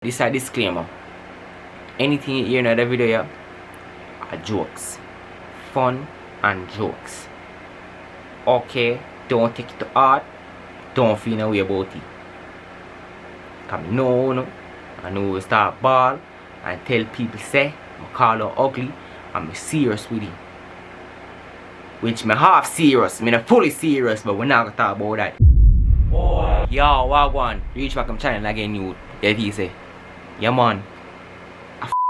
This is a disclaimer. Anything you hear in the video here are jokes. Fun and jokes. Okay? Don't take it to heart. Don't feel no way about it. Come no. I know we start ball and tell people say I call her ugly and I'm serious with it. Which me half serious, me not fully serious, but we're not gonna talk about that. Boy. Yo, wagwan. Reach back on channel again, you. Yeah, he say. Yeah, man.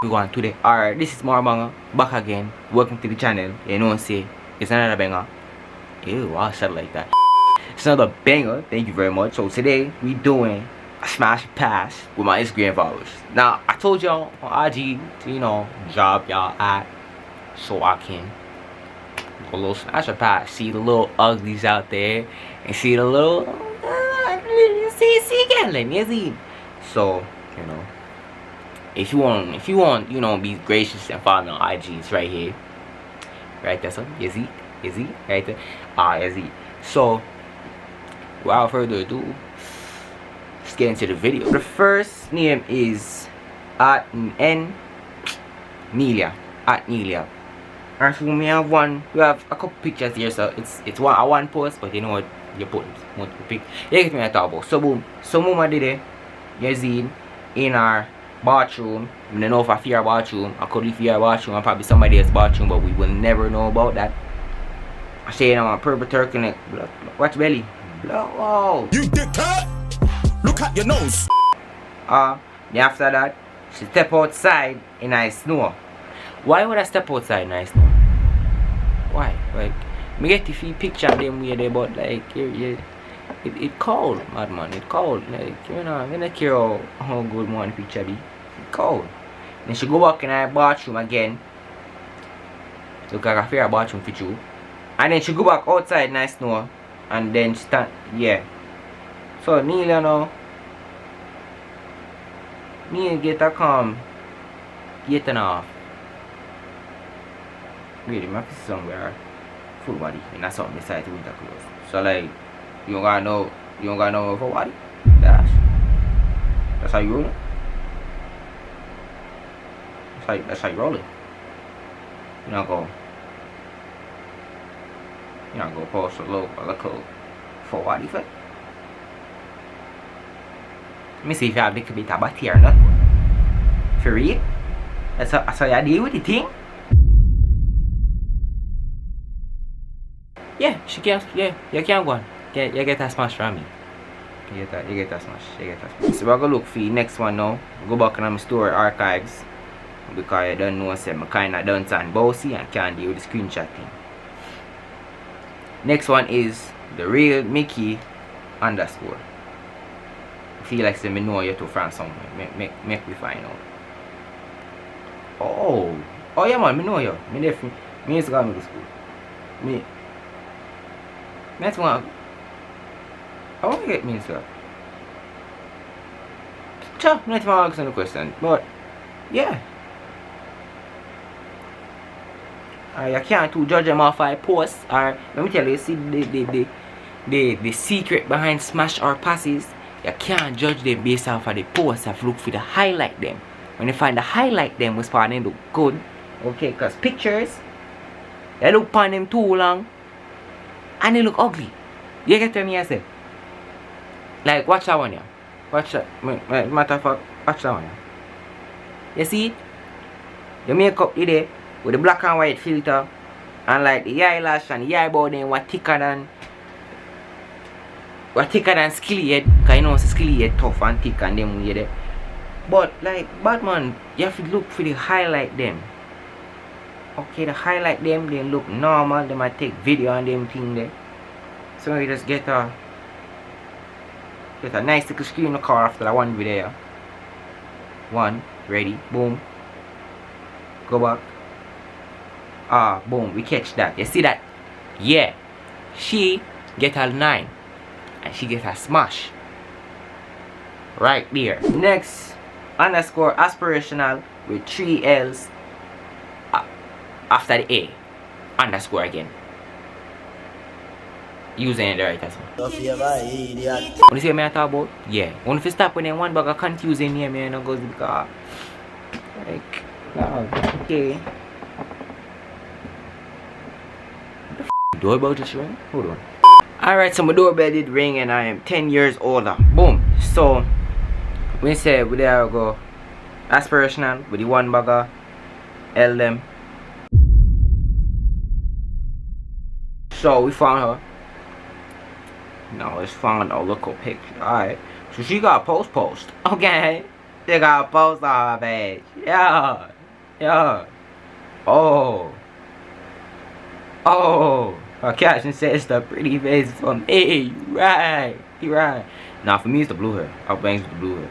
We want today. Alright, this is Marbanger back again. Welcome to the channel. You know what I'm saying? It's another banger. Ew, I said like that. It's another banger. Thank you very much. So today we doing a smash pass with my Instagram followers. Now I told y'all on IG to drop y'all at so I can go a little smash pass. See the little uglies out there and see the little see again. You see. So if you want, be gracious and follow me on IG, it's right here. Right there, so is he? Right there. Is he? So without further ado, let's get into the video. The first name is MANNN. Nelia. Alright, so we have a couple pictures here, so it's one post, but you know what, you put multiple pic. You get me I talk about. So boom. So mama did it, you see, in our bathroom. I don't know if I fear bathroom. I could fear bathroom and probably somebody else's bathroom, but we will never know about that. I say I'm a purple turkey neck. Watch belly. Blow. You dickhead! Look at your nose. After that, she step outside in a snow. Why would I step outside in a snow? Why? Like, me get to see picture of them way there, but like, it cold, madman. It cold. Like, I don't care how good one picture be. It cold. Then she go back in her bathroom again. Look like a fair bathroom for you. And then she go back outside in the snow. And then stand, yeah. So Nelia now. Nelia get a calm. Getting off. Really, my face somewhere. Full body. And that's something beside the winter clothes. So like, you don't gotta know for what? That's how you roll it. That's how you roll it. You not go post a little for what if it? Let me see if you have a little bit of bat here or not. For real? That's how you deal with the thing? Yeah, she can. Yeah, you can go on. You get a smash from me. You get a smash. So we're gonna look for the next one now. Go back in my store archives. Because I don't know, say I'm kinda done and bossy and can't deal with the screenshot thing. Next one is the real Mickey underscore. I feel like say me know you two from somewhere. Make me find out. Oh yeah man, me know you. Me definitely used to go to school. Next one. I want to get me sir. Sure, not even asking the question, but yeah. You can't too judge them off I post. Or let me tell you, see the secret behind smash or passes. You can't judge them based off of the post. You have to look for the highlight them. When you find the highlight them, was part them look good. Okay, because pictures, they look upon them too long and they look ugly. You get what I say? Like, watch that one, yeah. Watch that. Matter of fact, watch that one, yeah. You see it? The makeup today with the black and white filter, and like the eyelash and the eyebrow then were thicker than skilly head. Cause you know skilly head tough and thick and them way there. But like Batman, you have to look for the highlight them. Okay, the highlight them, they look normal. They might take video on them thing there. So you just get a nice little screen record after that one video. One, ready, boom. Go back. Boom, we catch that. You see that? Yeah. She get a 9. And she get a smash. Right there. Next, underscore aspirational with 3 L's after the A. Underscore again. using it right as well. Don't favor idiot. What you see me I talk about? Yeah. When if you stop when one bag of confusing here, man, and goes because like okay. Doorbell just ring? Hold on. Alright, so my doorbell did ring and I am 10 years older. Boom. So we say we there go aspirational with the one bagger LM. So we found her. Now let's find a local picture. Alright. So she got a post. Okay. She got a post on her page. Yeah. Yeah. Oh. Oh. Her caption says the pretty face from me. Right. Now for me it's the blue hair. Our bangs with the blue hair.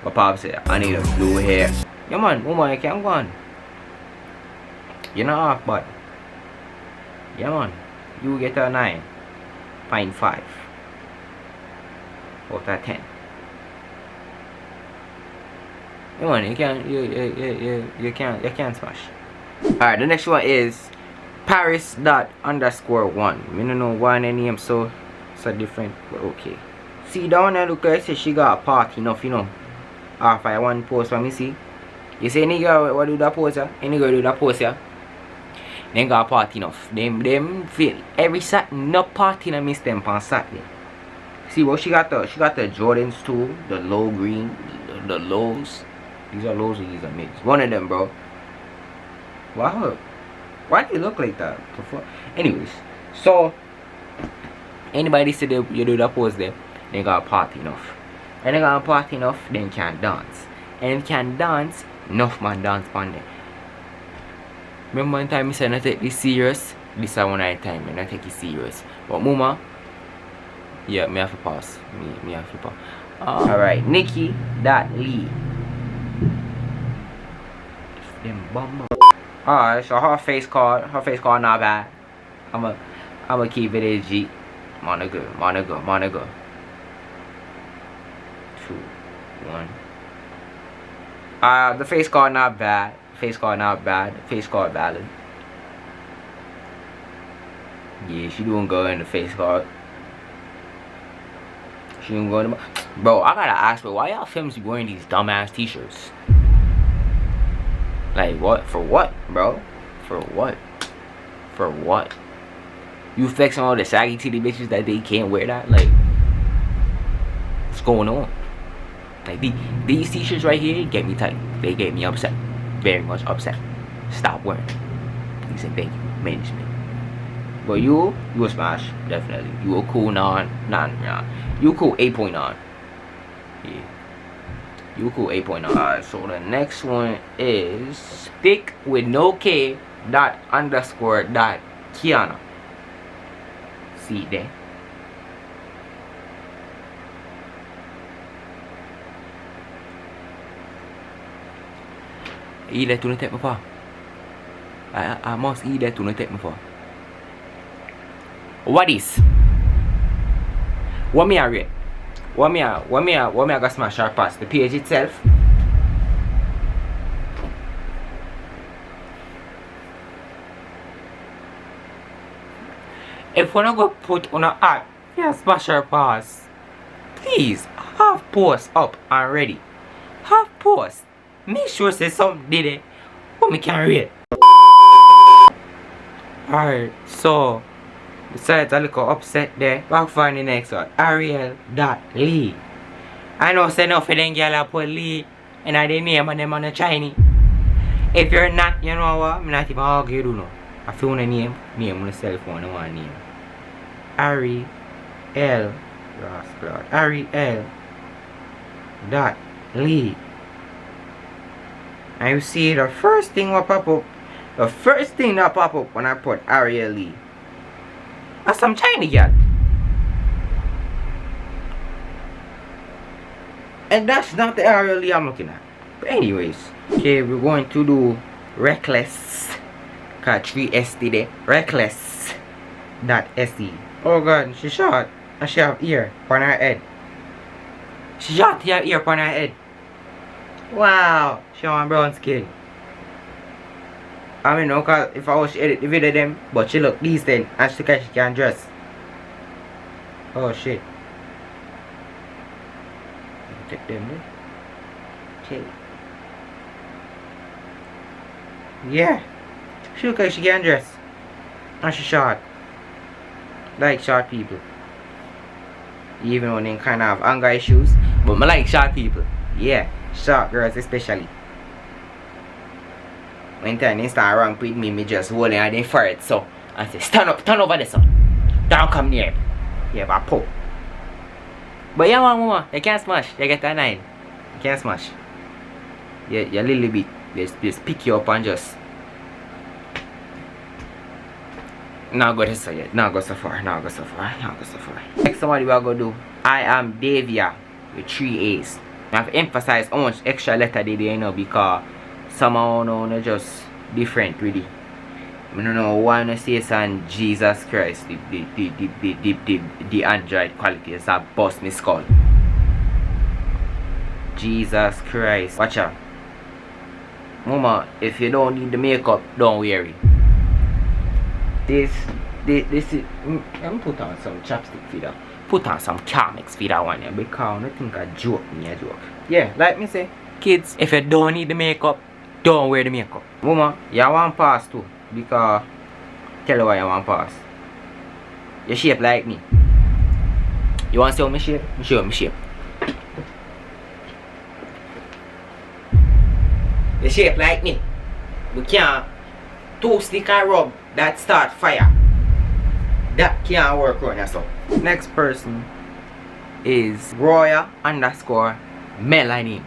My pop said I need a blue hair. Yeah man, woman, I can't go on. You're not off, but yeah man, you get a 9.5 out of 10. Yeah man, you can't smash. Alright, the next one is Paris._1. I don't know why the name so different, but okay. See down there, look, I say she got a party enough, you know. After I one post for me, see. You say nigga what do that post yeah? Any girl do that post yeah? Then got a party enough. Them feel every Saturday no party I miss them on Saturday. See what she got the Jordans too, the low green, the lows. These are lows or these are mids. One of them, bro. Wow. Why do you look like that? Anyways, so anybody say you do that pose there, they got a party enough. And they got a party enough, then can dance. And if can dance, enough man dance on there. Remember one time I said I take this serious? This is one time I take it serious. But mama, yeah, me have to pass. Me have to pass. Alright, Nikki.Lee. Them bum. Alright, so her face card not bad. I'ma keep it as G. Monica. 2, 1. The face card not bad. Face card valid. Yeah, she doing good in the face card. She doing good in the... Bro, I gotta ask, bro, why y'all films be wearing these dumbass t-shirts? Like what? For what, bro? For what? You flexing all the saggy titty bitches that they can't wear that? Like, what's going on? Like these t-shirts right here get me tight. They get me upset. Very much upset. Stop wearing it. Please and thank you, management. But you a smash, definitely. You a cool You cool 8.9. Yeah. You cool 8.9. Alright, so the next one is stick with no K _. Kiana. See it there. Eat that to the tip before. I must eat that to the tip before. What is? What me I rate? What me I got smash or pass? The page itself? If we're not gonna put on a art, yeah, smash or pass. Please, have post up and ready. Have post. Make sure say something did it. What me can read. Alright, so besides a little upset there, back for the next one. Ariel.Lee. I know say no for them girl put Lee and I didn't name and them on the Chinese. If you're not, you know what? I'm not even argue you know. I feel a name on the cell phone, I want a name. Ariel Ariel.Lee. And you see the first thing that pop up. The first thing that pop up when I put Ariel Lee. That's some Chinese girl. And that's not the Ariel Lee I'm looking at. But anyways, okay, we're going to do Reckless. Got 3 ST there. Reckless.se. Oh god, she shot. And she have ear on her head. She shot her ear on her head. Wow, she on brown skin. I mean, no, cause if I was to edit the video them, but she look decent and she can dress. Oh shit. Take them there. Okay. Yeah. She look like she can dress. And she short. Like short people. Even when they kind of have anger issues. But I like short people. Yeah. Short girls especially. When time they start around with me just holding and they fart. So I say, stand up, turn over there, son. Don't come near. Yeah, but pop. But yeah, mama, you can't smash. You get a 9. You can't smash. Yeah, a little bit. Just pick you up and just. Now go to so yet. Now go so far. Now go so far. Now go so far. Next somebody we are gonna do. I am Davia with 3 A's. I have emphasized how much extra letter they do, you know, because somehow no just different really. I don't know why I say son Jesus Christ the Android quality is a bust me skull. Jesus Christ. Watch out. Mama, if you don't need the makeup, don't worry. This is I'm put on some chapstick for that. Put on some Carmex for that one, yeah, because I think I joke me a joke. Yeah, like me say, kids, if you don't need the makeup, don't wear the makeup. Mama, you want pass too. Because tell you why you want pass. You shape like me. You want to see how me shape? Me show me shape. You shape like me. We can't 2 stick and rub that start fire. That can't work on yourself. Next person is Roya_melanin.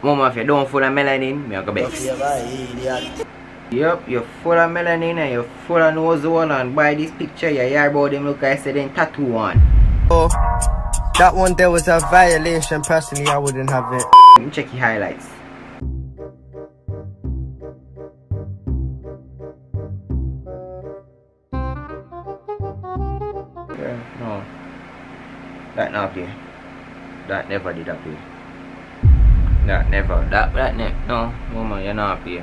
Mama, if you don't full of melanin, me go bex. Yup, you're full of melanin and you're full of nose one, and by this picture you hear about them look like I said then tattoo on. Oh, that one there was a violation. Personally, I wouldn't have it. Let me check your highlights. Yeah, no. That not play. That never did play. That never. No, woman, you're not play.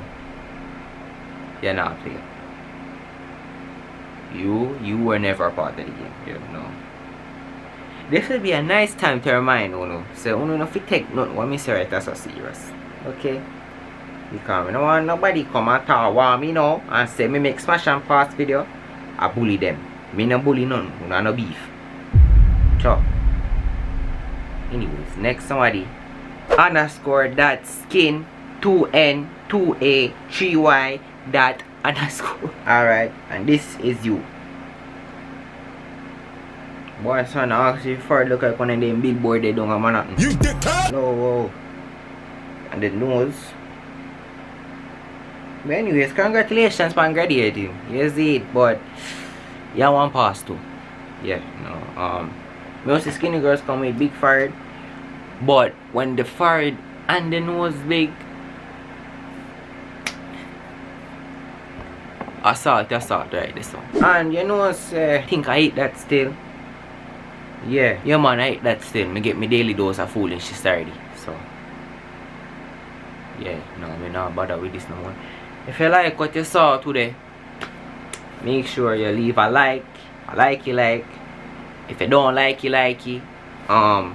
You're not playing. You were never a part of the game. Yeah, no. This will be a nice time to remind you. So you know if you take nothing what me say right that's so serious. Okay? Because I don't want nobody come and talk about me now and say me make smash and pass video. I bully them. Me no bully none. You know no beef. So anyways, next somebody _that skin 2N 2A 3Y that _ alright, and this is you. Boy, son, I actually first look like one of them billboard they don't have nothing. You dickhead! No, whoa. And the nose. But anyways, congratulations for graduating. You see it, but you want pass too. Yeah, no. Most of the skinny girls come with big forehead, but when the forehead and the nose big, assault right this one. And you know, think I eat that still. Yeah, man, I eat that still. Me get me daily dose of foolishness already. So yeah, no, me not bother with this no more. If you like what you saw today, make sure you leave a like. You like. If you don't like it, I'm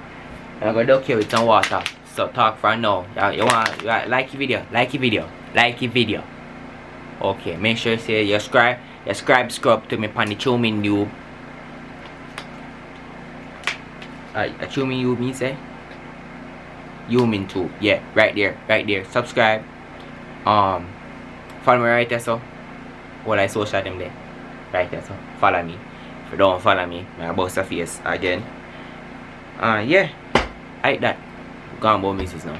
gonna duck you with some water. So talk for now. You want like the video. Okay, make sure you say you subscribe to me on the Chumin YouTube. A Chumin YouTube means say Yumin too. Yeah, right there. Subscribe. Follow me right there, so all I social them there. Right there, so follow me. If you don't follow me, I'm about to face again. Yeah, like that. Gone about misses now.